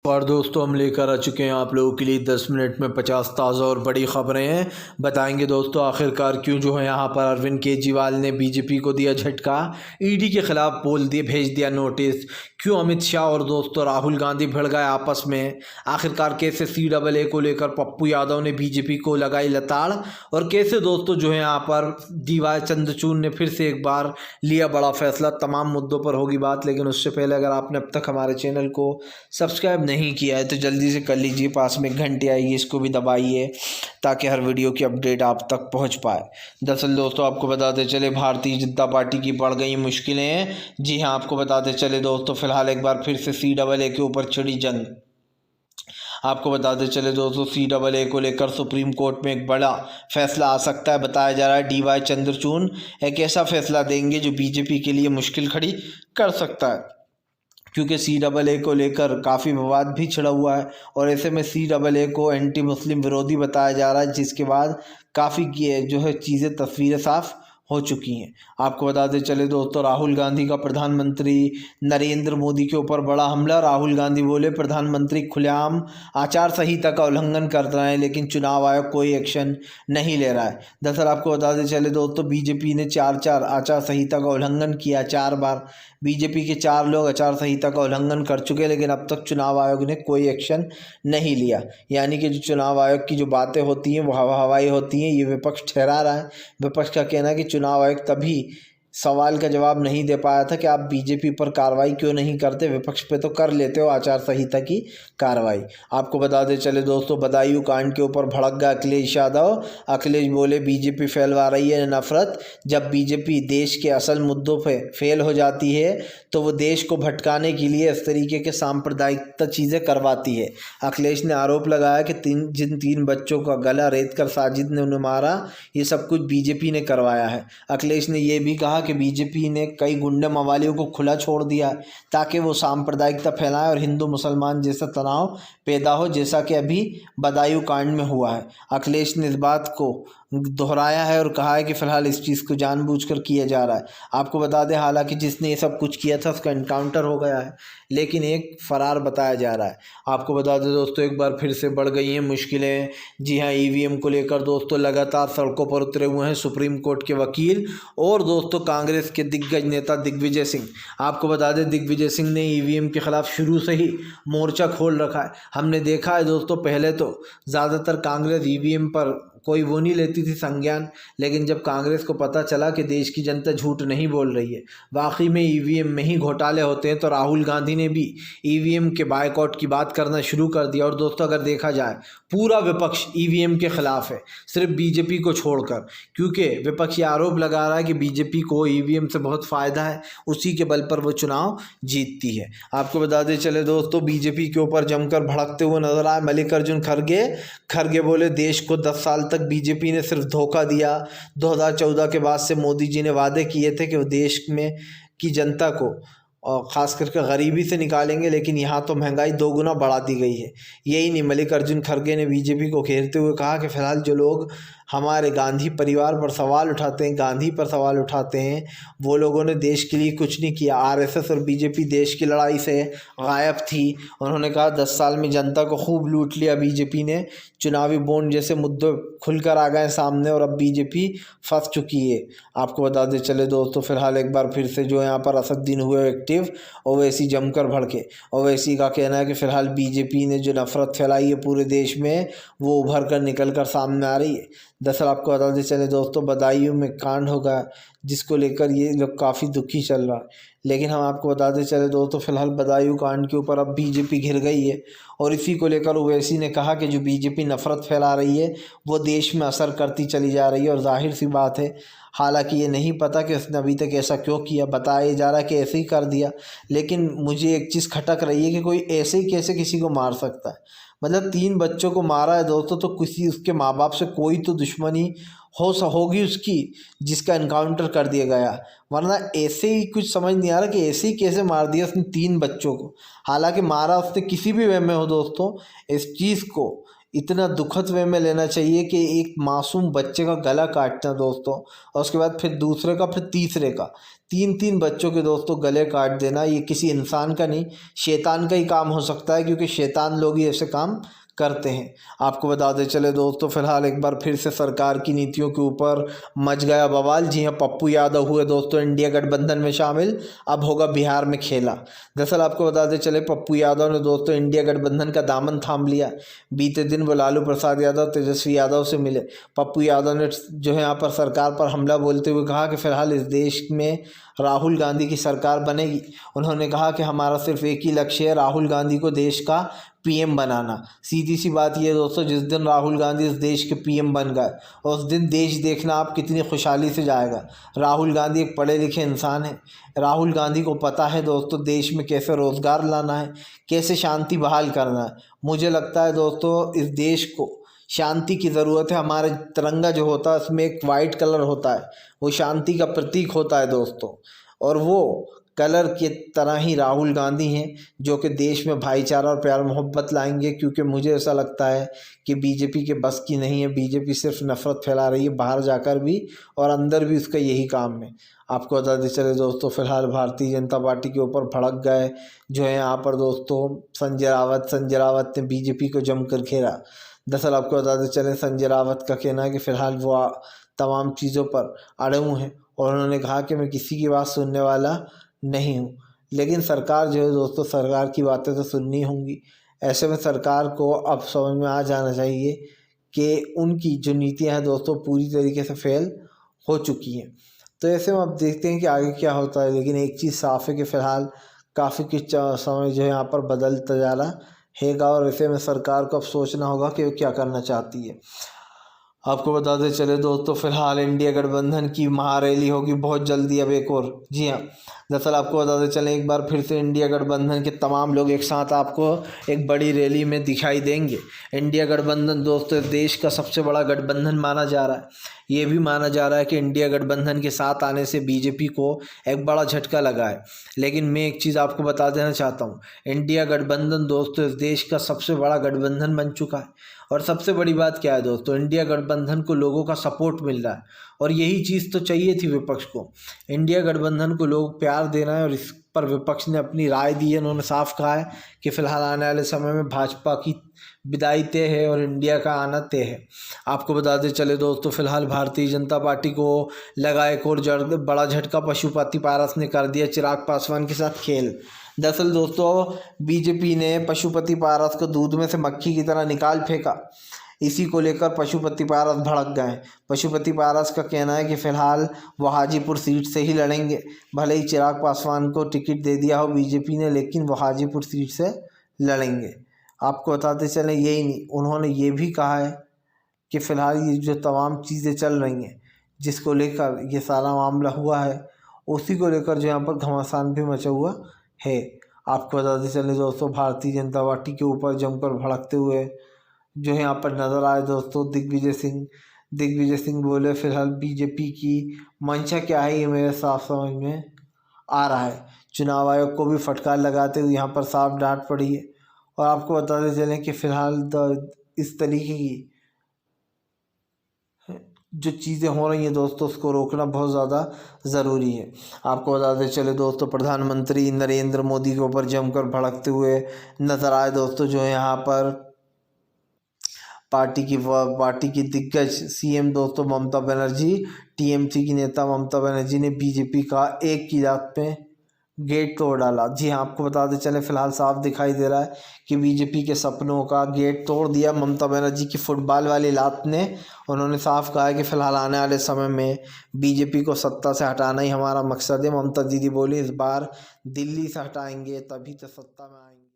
और दोस्तों हम लेकर आ चुके हैं आप लोगों के लिए 10 मिनट में 50 ताज़ा और बड़ी खबरें हैं। बताएंगे दोस्तों आखिरकार क्यों जो है यहाँ पर अरविंद केजरीवाल ने बीजेपी को दिया झटका, ईडी के खिलाफ बोल दिए, भेज दिया नोटिस, क्यों अमित शाह और दोस्तों राहुल गांधी भिड़ गए आपस में, आखिरकार कैसे CAA को लेकर पप्पू यादव ने बीजेपी को लगाई लताड़, और कैसे दोस्तों जो है यहाँ पर DY चंद्रचूड़ ने फिर से एक बार लिया बड़ा फैसला। तमाम मुद्दों पर होगी बात, लेकिन उससे पहले अगर आपने अब तक हमारे चैनल को सब्सक्राइब नहीं किया है तो जल्दी से कर लीजिए, पास में घंटी आएगी इसको भी दबाइए ताकि हर वीडियो की अपडेट आप तक पहुंच पाए। दरअसल दोस्तों आपको बताते चले भारतीय जनता पार्टी की बढ़ गई मुश्किलें। जी हाँ, आपको बताते चले दोस्तों फिलहाल एक बार फिर से CAA के ऊपर छिड़ी जंग। आपको बताते चले दोस्तों CAA को लेकर सुप्रीम कोर्ट में एक बड़ा फैसला आ सकता है। बताया जा रहा है DY चंद्रचूड़ एक ऐसा फैसला देंगे जो बीजेपी के लिए मुश्किल खड़ी कर सकता है, क्योंकि CAA को लेकर काफ़ी विवाद भी छिड़ा हुआ है और ऐसे में CAA को एंटी मुस्लिम विरोधी बताया जा रहा है, जिसके बाद काफ़ी जो है चीज़ें तस्वीरें साफ हो चुकी हैं। आपको बताते चले दोस्तों राहुल गांधी का प्रधानमंत्री नरेंद्र मोदी के ऊपर बड़ा हमला। राहुल गांधी बोले प्रधानमंत्री खुलेआम आचार संहिता का उल्लंघन कर रहे हैं, लेकिन चुनाव आयोग कोई एक्शन नहीं ले रहा है। दरअसल आपको बताते चले दोस्तों बीजेपी ने चार आचार संहिता का उल्लंघन किया, 4 बार बीजेपी के 4 लोग आचार संहिता का उल्लंघन कर चुके हैं, लेकिन अब तक चुनाव आयोग ने कोई एक्शन नहीं लिया। यानी कि जो चुनाव आयोग की जो बातें होती हैं वो हवाई होती हैं, ये विपक्ष ठहरा रहा है। विपक्ष का कहना है कि चुनाव आयोग तभी सवाल का जवाब नहीं दे पाया था कि आप बीजेपी पर कार्रवाई क्यों नहीं करते, विपक्ष पे तो कर लेते हो आचार संहिता की कार्रवाई। आपको बताते चले दोस्तों बदायूं कांड के ऊपर भड़क गया अखिलेश यादव। अखिलेश बोले बीजेपी फैलवा रही है नफरत। जब बीजेपी देश के असल मुद्दों पे फेल हो जाती है तो वो देश को भटकाने के लिए इस तरीके के सांप्रदायिकता चीज़ें करवाती है। अखिलेश ने आरोप लगाया कि जिन 3 बच्चों का गला रेत कर साजिद ने उन्हें मारा, ये सब कुछ बीजेपी ने करवाया है। अखिलेश ने यह भी कहा कि बीजेपी ने कई गुंडे मवालियों को खुला छोड़ दिया ताकि वो सांप्रदायिकता फैलाएं और हिंदू मुसलमान जैसा तनाव पैदा हो, जैसा कि अभी बदायूं कांड में हुआ है। अखिलेश ने इस बात को दोहराया है और कहा है कि फ़िलहाल इस चीज़ को जानबूझकर किया जा रहा है। आपको बता दें हालांकि जिसने ये सब कुछ किया था उसका एनकाउंटर हो गया है, लेकिन एक फ़रार बताया जा रहा है। आपको बता दें दोस्तों एक बार फिर से बढ़ गई हैं मुश्किलें। जी हाँ, EVM को लेकर दोस्तों लगातार सड़कों पर उतरे हुए हैं सुप्रीम कोर्ट के वकील और दोस्तों कांग्रेस के दिग्गज नेता दिग्विजय सिंह। आपको बता दें दिग्विजय सिंह ने EVM के खिलाफ शुरू से ही मोर्चा खोल रखा है। हमने देखा है दोस्तों पहले तो ज़्यादातर कांग्रेस EVM पर कोई वो नहीं लेती थी संज्ञान, लेकिन जब कांग्रेस को पता चला कि देश की जनता झूठ नहीं बोल रही है, वाकई में EVM में ही घोटाले होते हैं, तो राहुल गांधी ने भी EVM के बायकॉट की बात करना शुरू कर दिया। और दोस्तों अगर देखा जाए पूरा विपक्ष EVM के खिलाफ है, सिर्फ बीजेपी को छोड़कर, क्योंकि विपक्ष ये आरोप लगा रहा है कि बीजेपी को EVM से बहुत फ़ायदा है, उसी के बल पर वो चुनाव जीतती है। आपको बताते चले दोस्तों बीजेपी के ऊपर जमकर भड़कते हुए नजर आए मल्लिकार्जुन खड़गे बोले देश को 10 साल तक बीजेपी ने सिर्फ धोखा दिया। 2014 के बाद से मोदी जी ने वादे किए थे कि वो देश में की जनता को और ख़ास करके गरीबी से निकालेंगे, लेकिन यहाँ तो महंगाई 2 गुना बढ़ा दी गई है। यही नहीं, मल्लिकार्जुन खड़गे ने बीजेपी को घेरते हुए कहा कि फ़िलहाल जो लोग हमारे गांधी परिवार पर सवाल उठाते हैं, गांधी पर सवाल उठाते हैं, वो लोगों ने देश के लिए कुछ नहीं किया। RSS और बीजेपी देश की लड़ाई से गायब थी। उन्होंने कहा 10 साल में जनता को खूब लूट लिया बीजेपी ने, चुनावी बॉन्ड जैसे मुद्दे खुलकर आ गए सामने और अब बीजेपी फंस चुकी है। आपको बताते चले दोस्तों फिलहाल एक बार फिर से जो यहाँ पर असदुद्दीन हुए एक्टिव, ओवैसी जमकर भड़के। ओवैसी का कहना है कि फ़िलहाल बीजेपी ने जो नफरत फैलाई है पूरे देश में वो उभर कर निकल कर सामने आ रही है। दरअसल आपको बताते चले दोस्तों बदायूं में कांड होगा जिसको लेकर ये लोग काफ़ी दुखी चल रहा है, लेकिन हम आपको बताते चले दोस्तों फिलहाल बदायूं कांड के ऊपर अब बीजेपी घिर गई है और इसी को लेकर ओवैसी ने कहा कि जो बीजेपी नफरत फैला रही है वो देश में असर करती चली जा रही है। और जाहिर सी बात है, हालांकि ये नहीं पता कि उसने अभी तक ऐसा क्यों किया, बताया जा रहा है कि ऐसे ही कर दिया, लेकिन मुझे एक चीज़ खटक रही है कि कोई ऐसे ही कैसे किसी को मार सकता है। मतलब 3 बच्चों को मारा है दोस्तों, तो किसी उसके माँ बाप से कोई तो दुश्मनी होगी उसकी जिसका एनकाउंटर कर दिया गया, वरना ऐसे ही कुछ समझ नहीं आ रहा कि ऐसे ही कैसे मार दिया उसने 3 बच्चों को। हालांकि मारा उसने किसी भी वे में हो दोस्तों, इस चीज़ को इतना दुखद वे में लेना चाहिए कि एक मासूम बच्चे का गला काटना दोस्तों, और उसके बाद फिर दूसरे का, फिर तीसरे का, 3 बच्चों के दोस्तों गले काट देना ये किसी इंसान का नहीं, शैतान का ही काम हो सकता है, क्योंकि शैतान लोग ही ऐसे काम करते हैं। आपको बताते चले दोस्तों, फिलहाल एक बार फिर से सरकार की नीतियों के ऊपर मच गया बवाल। जी हाँ, पप्पू यादव हुए दोस्तों इंडिया गठबंधन में शामिल, अब होगा बिहार में खेला। दरअसल आपको बताते चले, पप्पू यादव ने दोस्तों इंडिया गठबंधन का दामन थाम लिया। बीते दिन वो लालू प्रसाद यादव, तेजस्वी यादव से मिले। पप्पू यादव ने जो है यहाँ पर सरकार पर हमला बोलते हुए कहा कि फिलहाल इस देश में राहुल गांधी की सरकार बनेगी। उन्होंने कहा कि हमारा सिर्फ एक ही लक्ष्य है, राहुल गांधी को देश का पीएम बनाना। सीधी सी बात ये दोस्तों, जिस दिन राहुल गांधी इस देश के पीएम बन गए उस दिन देश देखना आप कितनी खुशहाली से जाएगा। राहुल गांधी एक पढ़े लिखे इंसान है। राहुल गांधी को पता है दोस्तों देश में कैसे रोज़गार लाना है, कैसे शांति बहाल करना है। मुझे लगता है दोस्तों इस देश को शांति की ज़रूरत है। हमारा तिरंगा जो होता है उसमें एक वाइट कलर होता है, वो शांति का प्रतीक होता है दोस्तों, और वो कलर की तरह ही राहुल गांधी हैं जो कि देश में भाईचारा और प्यार मोहब्बत लाएंगे। क्योंकि मुझे ऐसा लगता है कि बीजेपी के बस की नहीं है। बीजेपी सिर्फ नफरत फैला रही है, बाहर जाकर भी और अंदर भी उसका यही काम है। आपको बताते चले दोस्तों, फिलहाल भारतीय जनता पार्टी के ऊपर भड़क गए जो है यहाँ पर दोस्तों संजय रावत ने बीजेपी को जमकर घेरा। दरअसल आपको बताते चले, संजय रावत का कहना है कि फ़िलहाल वो तमाम चीज़ों पर अड़े हुए हैं और उन्होंने कहा कि मैं किसी की बात सुनने वाला नहीं हूँ। लेकिन सरकार जो है दोस्तों, सरकार की बातें तो सुननी होंगी। ऐसे में सरकार को अब समझ में आ जाना चाहिए कि उनकी जो नीतियाँ हैं दोस्तों पूरी तरीके से फेल हो चुकी हैं। तो ऐसे में अब देखते हैं कि आगे क्या होता है। लेकिन एक चीज़ साफ़ है कि फ़िलहाल काफ़ी कुछ समय जो है यहाँ पर बदलता जा रहा हैगा, और ऐसे में सरकार को अब सोचना होगा कि वो क्या करना चाहती है। आपको बताते चले दोस्तों, फिलहाल इंडिया गठबंधन की महारैली होगी बहुत जल्दी अब एक और। जी हाँ, दरअसल आपको बताते चलें, एक बार फिर से इंडिया गठबंधन के तमाम लोग एक साथ आपको एक बड़ी रैली में दिखाई देंगे। इंडिया गठबंधन दोस्तों देश का सबसे बड़ा गठबंधन माना जा रहा है। ये भी माना जा रहा है कि इंडिया गठबंधन के साथ आने से बीजेपी को एक बड़ा झटका लगा है। लेकिन मैं एक चीज़ आपको बता देना चाहता हूँ, इंडिया गठबंधन दोस्तों इस देश का सबसे बड़ा गठबंधन बन चुका है। और सबसे बड़ी बात क्या है दोस्तों, इंडिया गठबंधन को लोगों का सपोर्ट मिल रहा है, और यही चीज़ तो चाहिए थी विपक्ष को। इंडिया गठबंधन को लोग प्यार देना है, और इस पर विपक्ष ने अपनी राय दी है। उन्होंने साफ कहा है कि फिलहाल आने वाले समय में भाजपा की विदाई तय है और इंडिया का आना तय है। आपको बताते चले दोस्तों, फिलहाल भारतीय जनता पार्टी को लगा एक और बड़ा झटका। पशुपति पारस ने कर दिया चिराग पासवान के साथ खेल। दरअसल दोस्तों बीजेपी ने पशुपति पारस को दूध में से मक्खी की तरह निकाल फेंका। इसी को लेकर पशुपति पारस भड़क गए। पशुपति पारस का कहना है कि फ़िलहाल वो हाजीपुर सीट से ही लड़ेंगे। भले ही चिराग पासवान को टिकट दे दिया हो बीजेपी ने, लेकिन वो हाजीपुर सीट से लड़ेंगे। आपको बताते चलें, यही नहीं, उन्होंने ये भी कहा है कि फ़िलहाल ये जो तमाम चीज़ें चल रही हैं जिसको लेकर ये सारा मामला हुआ है, उसी को लेकर जो यहाँ पर घमासान भी मचा हुआ है। आपको बताते चले दोस्तों, भारतीय जनता पार्टी के ऊपर जमकर भड़कते हुए जो है यहाँ पर नज़र आए दोस्तों दिग्विजय सिंह बोले फिलहाल बीजेपी की मंशा क्या है ये मेरे साफ समझ में आ रहा है। चुनाव आयोग को भी फटकार लगाते हुए यहाँ पर साफ डांट पड़ी है। और आपको बताते चलें कि फ़िलहाल इस तरीके की जो चीज़ें हो रही हैं दोस्तों उसको रोकना बहुत ज़्यादा ज़रूरी है। आपको बताते चले दोस्तों, प्रधानमंत्री नरेंद्र मोदी के ऊपर जमकर भड़कते हुए नज़र आए दोस्तों। जो है यहाँ पर पार्टी की दिग्गज सीएम दोस्तों ममता बनर्जी, टीएमसी की नेता ममता बनर्जी ने बीजेपी का एक की रात में गेट तोड़ डाला। जी हाँ, आपको बताते चले फ़िलहाल साफ दिखाई दे रहा है कि बीजेपी के सपनों का गेट तोड़ दिया ममता बनर्जी की फुटबॉल वाली लात ने। उन्होंने साफ कहा है कि फ़िलहाल आने वाले समय में बीजेपी को सत्ता से हटाना ही हमारा मकसद है। ममता दीदी बोली इस बार दिल्ली से हटाएंगे तभी तो सत्ता में आएंगे।